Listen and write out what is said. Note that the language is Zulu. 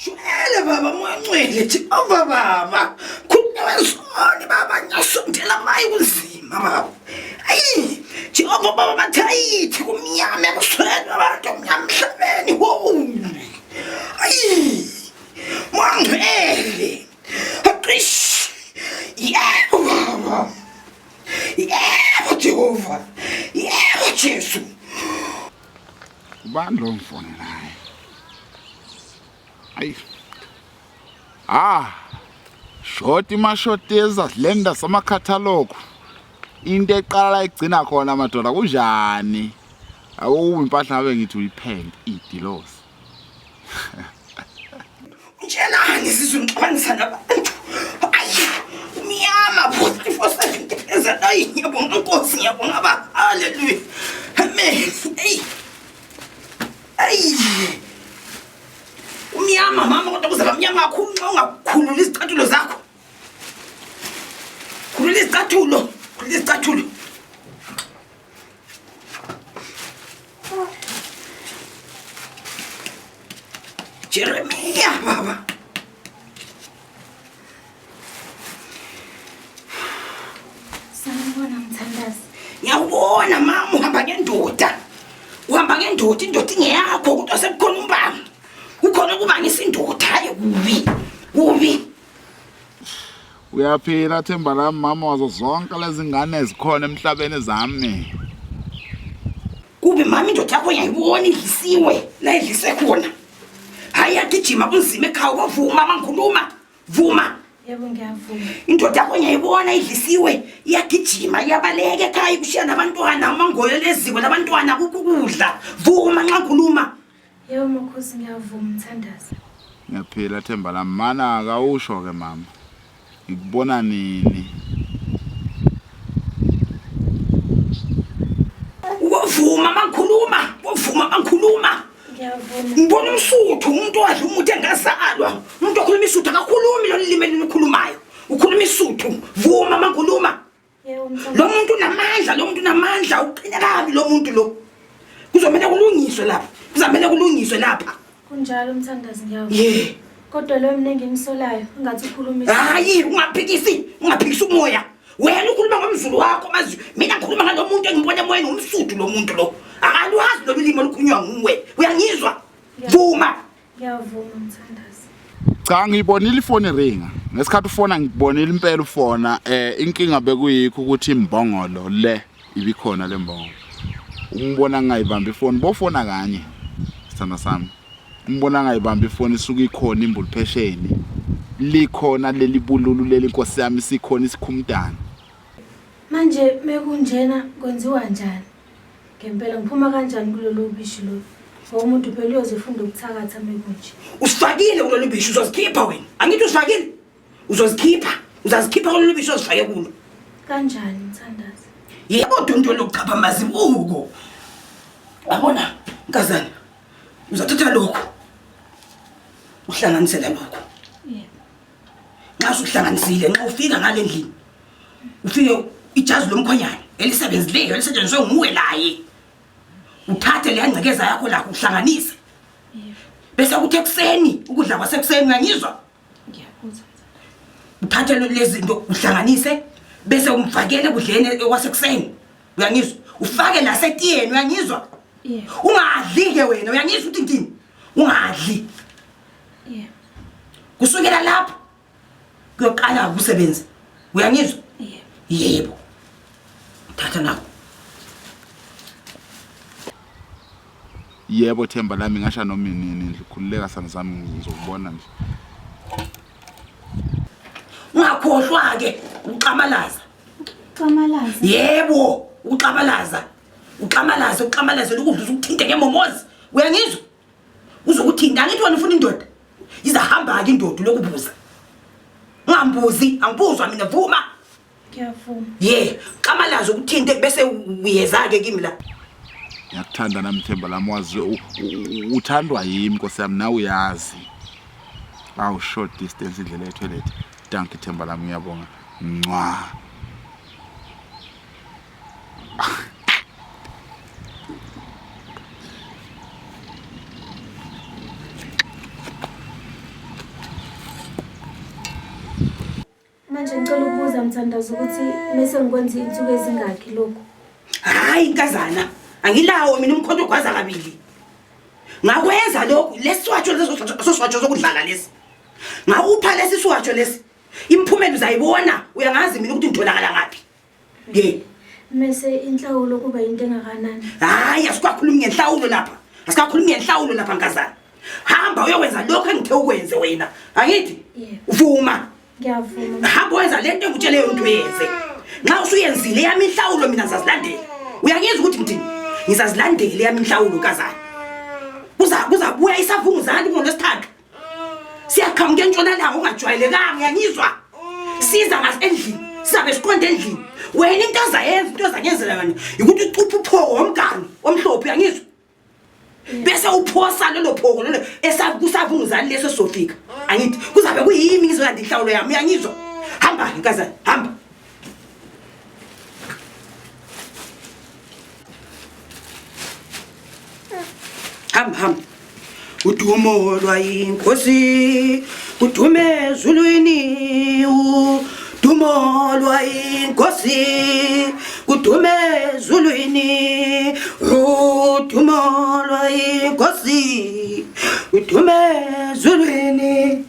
Shwele baba mwancwele Jehova baba. Kunewezoni baba nyasondela mayi kunzima baba. Ayi Jehova baba mathayithi kumnyama ekuswele abantu omnyama emhlabeni. Wo. Ayi mwancwele. Aqish. Yebo baba. Yebo Jehova. Yebo Jesu. Ubani lo mfoni naye? Ayi. Shoti mashoteza silenda samakhathalogu. Into eqala la igcina khona madoda kunjani? Awubi impahla ngabe ngithi uyiphenke idilosi. Njenani sizungixabanisa nabantu. Ayi umnyama futhi fosethi ezela ngiyabonga Nkosi ngiyabonga baba. Haleluya. Amen. Ayi. Umnyama mama kodwa kuzaba mnyama kakhulu nxa ungakhulula izicathulo zakho. Khulula izicathulo, khulula izicathulo. Jeremiah baba. Sanibona Mthandazi. Ngiyabona mama uhamba ngendoda. Uhamba ngendoda indoda ingeyakho kodwa sekukhona umbanga. Ukhona kuba ngisindoda hayi kubi. Uyaphila Themba lami mama wazo zonke lezi ngane ezikhona emhlabeni zami. Kubi mama indoda yakho ngiyayibona idlisiwe la idlise khona. Hayi agijima kunzima ekhaya kwavuma mangikhuluma. Vuma. Yebo ngiyavuma. Indoda yakho ngiyayibona idlisiwe iyagijima iyabaleka ekhaya kushiya nabantwana amangoyo leziko labantwana ukudla. Vuma nxa ngikhuluma. Yebo Mkhosi ngiyavuma Mthandazi. Ngiyaphila Themba lami mana akawusho ke mama. Ngikubona nini? Wavuma mangikhuluma, wavuma mangikhuluma. Ngiyavuma. Ngibona umsuthu umuntu wadla umuthi engazalwa. Umuntu okhuluma isuthu akakhulumi lo limi elikhulumayo. Ukhuluma isuthu. Vuma mangikhuluma. Yebo Mthandazi. Lo muntu unamandla uqina kabi lo muntu lo. Kuzomela kulungiswe lapha. Kuzamela kulungiswe lapha. Kunjalo Mthandazi ngiyavuma. Yeah. Kodwa lo mina enginisolayo ungathi ukhuluma Hayi ungaphikisi umoya. Wena ukhuluma ngomzulu wakho mazwi. Mina ngikhuluma ngalo muntu engibona emoyeni umsuthu lo muntu lo. Akaluhazi lo limi olukhulunywa nguwe. Uyangizwa? Vuma. Ngiyavuma Mthandazi. Cha ngiyibonile ifoni ringa. Ngesikhathi ufona ngibonile impela ufona inkinga bekuyikho ukuthi imbongolo le ibikhona lembongo. Ungibona ngayibamba ifoni bofona kanye. Sithanda sami. Ngibona ngayibamba ifoni isuka ikhona imbuluphesheni. Likhona leli bululu leli Nkosi yami sikhona isikhumdana. Manje mekunjena kwenziwa njani? Ngempela ngiphuma kanjani kulolu bishi lo? Ngomuntu phela uyozifunda ukuthakatha mekunje. Usifakile kulolu bishi uzozikhipha wena. Angithi usifakile? Uzozikhipha. Uzazikhipha kulolu bishi ozifake kulo. Kanjani Mthandazi? Yebo donto lokuchapha mazibuko. Yabona nkazana. Uzathatha lokho. Uhlanganisela lokho. Yebo. Nxa uhlanganisile nxa ufika ngale ndlini. Ufike ijazi lomkhonyane elisebenzileyo elisetshenziswe nguwe laye. Uthathe le ngcekeza yakho la uhlanganise. Yebo. Bese kuthi ekseni ukudla kwasekuseni uyangizwa? Ngiyakuzwa. Uthathe lezi zinto uhlanganise bese umfakele kudleni kwasekuseni. Uyangizwa? Ufake nasetiyeni uyangizwa? Yebo. Ungadli ke wena uyangizwa ukuthi ngini? Ungadli. Yebo. Kusukela lapho kuyoqala ukusebenza. Uyangizwa? Yebo. Yebo. Thatha nawo. Yebo Themba lami ngasha noma nini ngikhululeka sana sami ngizokubona nje. Ungakhohlwa ke uqamalaza. Kamalazi. Yebo, uqamalaza. Uqamalaza ukudla ukuthinte ngemomozi. Uyangizwa? Uzokuthinta ngithi wena ufuna indoda. Izahamba ke indoda lokubuza. Ungambuzi, angibuzwa mina vuma. Ngiyavuma. Qamalaza ukuthinte bese uyeza ke kimi la. Ngiyakuthanda nami Themba lami wazi uthandwa yimi Nkosi yami nawe uyazi. Awu short distance indlela etoilet. Thank you Themba lami ngiyabonga. Mwa. manje ngicela ukubuza Mthandazo ukuthi mase ngikwenza insuku ezingakhi lokho. Hayi inkazana, angilawo mina umkhonto ogwaza kabili. Ngakwenza lokhu lesiswatsho lesoswatsho sokudlala lesi. Ngawupha lesi swatsho lesi. Imphumela uzayibona, uyangazi mina ukuthi ngitholakala ngapi. Ye. Mase inhlawulo kuba into engakanani? Hayi asikakhulumi ngenhlawulo lapha. Asikakhulumi ngenhlawulo lapha nkazana. Hamba uyokwenza lokho engithe ukwenze wena. Angithi? Uvuma. Ngiyavuma. Hamba wenza lento engutshele yonke uyenze. Nxa usuyenzile yami inhlawulo mina ngizazilandela. Uyangizwa ukuthi ngithini? Ngizazilandela yami inhlawulo nkazana. Kuzabuya isavunguzana ngolesithathu. Siyakhamuke entshonalanga ungajwayelekanga uyangizwa? Siza ngasendlini, sizabe siqonde endlini. Wena into ozayenzela yona ukuthi ucuphe uphoko womgani omhlophe uyangizwa? Bese uphosa lelo phoko lelo kusavunguzana leso sofika. Angithi kuzabe kuyimi ngizolanda inhlawulo yami uyangizwa? Hamba nkazana, hamba. Hamba. Udumo lwayinkosi, udume ezulwini, udumo lwayinkosi, udume ezulwini, udumo lwayinkosi, udume ezulwini.